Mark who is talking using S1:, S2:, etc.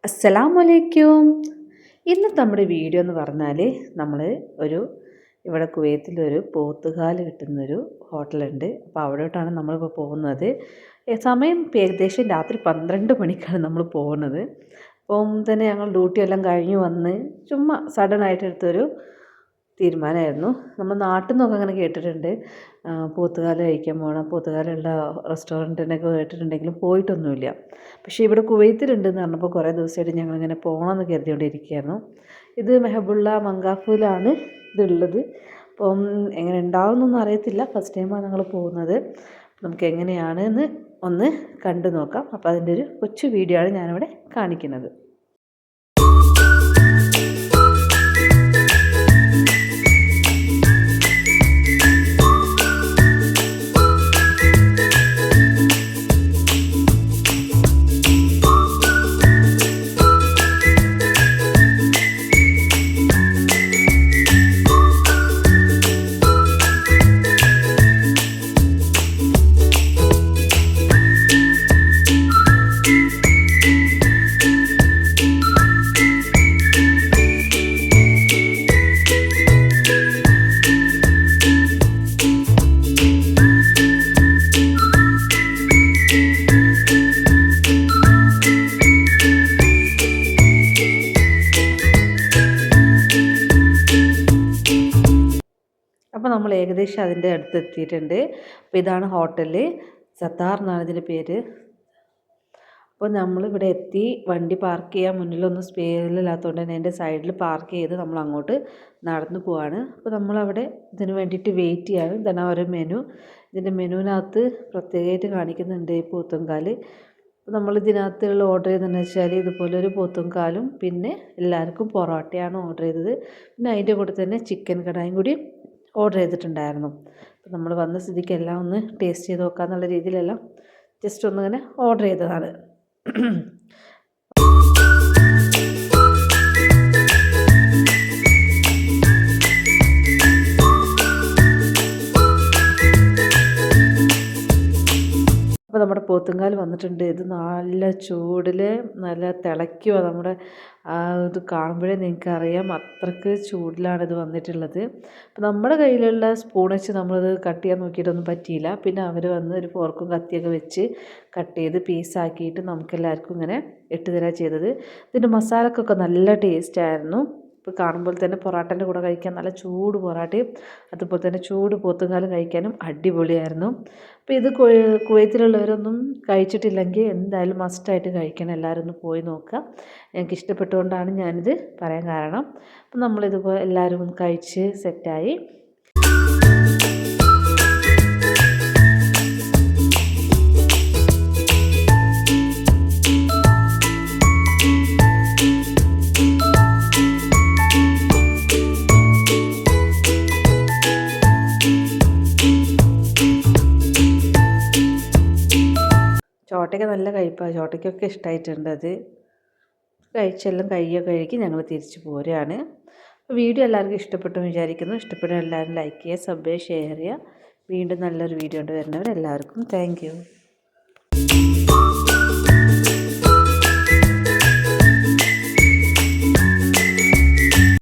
S1: അസ്സലാമലൈക്കും. ഇന്നത്തെ നമ്മുടെ വീഡിയോ എന്ന് പറഞ്ഞാൽ നമ്മൾ ഇവിടെ കുവൈത്തിലൊരു പോത്തുകാല് കിട്ടുന്നൊരു ഹോട്ടലുണ്ട്. അപ്പോൾ അവിടോട്ടാണ് നമ്മളിപ്പോൾ പോകുന്നത്. സമയം ഏകദേശം രാത്രി 12 മണിക്കാണ് നമ്മൾ പോകുന്നത്. അപ്പം തന്നെ ഞങ്ങൾ ഡ്യൂട്ടി എല്ലാം കഴിഞ്ഞ് വന്ന് ചുമ്മാ സഡനായിട്ട് എടുത്തൊരു തീരുമാനമായിരുന്നു. നമ്മൾ നാട്ടിൽ നിന്നൊക്കെ അങ്ങനെ കേട്ടിട്ടുണ്ട്, പോത്തുകാല് കഴിക്കാൻ പോകണം, പോത്തുകാലുള്ള റെസ്റ്റോറൻറ്റിനൊക്കെ കേട്ടിട്ടുണ്ടെങ്കിലും പോയിട്ടൊന്നുമില്ല. പക്ഷേ ഇവിടെ കുവൈത്തിലുണ്ടെന്ന് പറഞ്ഞപ്പോൾ കുറേ ദിവസമായിട്ട് ഞങ്ങളിങ്ങനെ പോകണമെന്ന് കരുതിക്കൊണ്ടിരിക്കുകയായിരുന്നു. ഇത് മെഹബുള്ള മങ്കാഫൂലാണ് ഇതുള്ളത്. അപ്പം എങ്ങനെ ഉണ്ടാവുമെന്നൊന്നും അറിയത്തില്ല, ഫസ്റ്റ് ടൈമാണ് ഞങ്ങൾ പോകുന്നത്. നമുക്ക് എങ്ങനെയാണെന്ന് ഒന്ന് കണ്ടു നോക്കാം. അപ്പോൾ അതിൻ്റെ ഒരു കൊച്ചു വീഡിയോ ആണ് ഞാനിവിടെ കാണിക്കുന്നത്. അപ്പോൾ നമ്മൾ ഏകദേശം അതിൻ്റെ അടുത്ത് എത്തിയിട്ടുണ്ട്. അപ്പോൾ ഇതാണ് ഹോട്ടൽ, സത്താർ എന്നാണ് ഇതിൻ്റെ പേര്. അപ്പോൾ നമ്മളിവിടെ എത്തി. വണ്ടി പാർക്ക് ചെയ്യാൻ മുന്നിലൊന്നും സ്പേസില്ലാത്തതുകൊണ്ട് തന്നെ എൻ്റെ സൈഡിൽ പാർക്ക് ചെയ്ത് നമ്മൾ അങ്ങോട്ട് നടന്നു പോവാണ്. അപ്പോൾ നമ്മളവിടെ ഇതിന് വേണ്ടിയിട്ട് വെയിറ്റ് ചെയ്യാണ്. ഇതാണ് ഓരോ മെനു. ഇതിൻ്റെ മെനുവിനകത്ത് പ്രത്യേകമായിട്ട് കാണിക്കുന്നുണ്ട് ഈ പോത്തുംകാല്. അപ്പോൾ നമ്മൾ ഇതിനകത്തുള്ള ഓർഡർ ചെയ്തതെന്ന് വെച്ചാൽ ഇതുപോലെ ഒരു പോത്തുംകാലും പിന്നെ എല്ലാവർക്കും പൊറോട്ടയാണ് ഓർഡർ ചെയ്തത്. പിന്നെ അതിൻ്റെ കൂടെ തന്നെ ചിക്കൻ കടായും കൂടി ഓർഡർ ചെയ്തിട്ടുണ്ടായിരുന്നു. അപ്പോൾ നമ്മൾ വന്ന സ്ഥിതിക്ക് എല്ലാം ഒന്ന് ടേസ്റ്റ് ചെയ്ത് നോക്കാമെന്നുള്ള രീതിയിലെല്ലാം ജസ്റ്റ് ഒന്നിങ്ങനെ ഓർഡർ ചെയ്തതാണ്. അപ്പോൾ നമ്മുടെ പോത്തുംകാൽ വന്നിട്ടുണ്ട്. ഇത് നല്ല ചൂടിൽ നല്ല തിളയ്ക്കുക. നമ്മുടെ ഇത് കാണുമ്പോഴേ നിങ്ങൾക്കറിയാം അത്രയ്ക്ക് ചൂടിലാണ് ഇത് വന്നിട്ടുള്ളത്. അപ്പോൾ നമ്മുടെ കയ്യിലുള്ള സ്പൂൺ വെച്ച് നമ്മളിത് കട്ട് ചെയ്യാൻ നോക്കിയിട്ടൊന്നും പറ്റിയില്ല. പിന്നെ അവർ വന്ന് ഒരു ഫോർക്കും കത്തിയൊക്കെ വെച്ച് കട്ട് ചെയ്ത് പീസാക്കിയിട്ട് നമുക്കെല്ലാവർക്കും ഇങ്ങനെ ഇട്ട് തരാൻ ചെയ്തത്. ഇതിൻ്റെ മസാലക്കൊക്കെ നല്ല ടേസ്റ്റായിരുന്നു. ഇപ്പോൾ കാണുമ്പോൾ തന്നെ പൊറോട്ടൻ്റെ കൂടെ കഴിക്കാൻ നല്ല ചൂട് പൊറോട്ടയും അതുപോലെ തന്നെ ചൂട് പോത്തുംകാലും കഴിക്കാനും അടിപൊളിയായിരുന്നു. അപ്പോൾ ഇത് കുവൈത്തിലുള്ളവരൊന്നും കഴിച്ചിട്ടില്ലെങ്കിൽ എന്തായാലും മസ്റ്റായിട്ട് കഴിക്കണം. എല്ലാവരും ഒന്ന് പോയി നോക്കുക. എനിക്ക് ഇഷ്ടപ്പെട്ടുകൊണ്ടാണ് ഞാനിത് പറയാൻ കാരണം. അപ്പോൾ നമ്മളിതുപോലെ എല്ലാവരും കഴിച്ച് സെറ്റായി. ചോട്ടയ്ക്ക് നല്ല കഴിപ്പാണ്. ചോട്ടയ്ക്കൊക്കെ ഇഷ്ടമായിട്ടുണ്ട്. അത് കഴിച്ചെല്ലാം കൈയൊക്കെ കഴുകി ഞങ്ങൾ തിരിച്ചു പോരുകയാണ്. വീഡിയോ എല്ലാവർക്കും ഇഷ്ടപ്പെട്ടു വിചാരിക്കുന്നു. ഇഷ്ടപ്പെട്ട എല്ലാവരും ലൈക്ക് ചെയ്യുക, സബ് ചെയ്യുക, ഷെയർ ചെയ്യുക. വീണ്ടും നല്ലൊരു വീഡിയോ കൊണ്ട് വരുന്നവരെല്ലാവർക്കും താങ്ക് യു.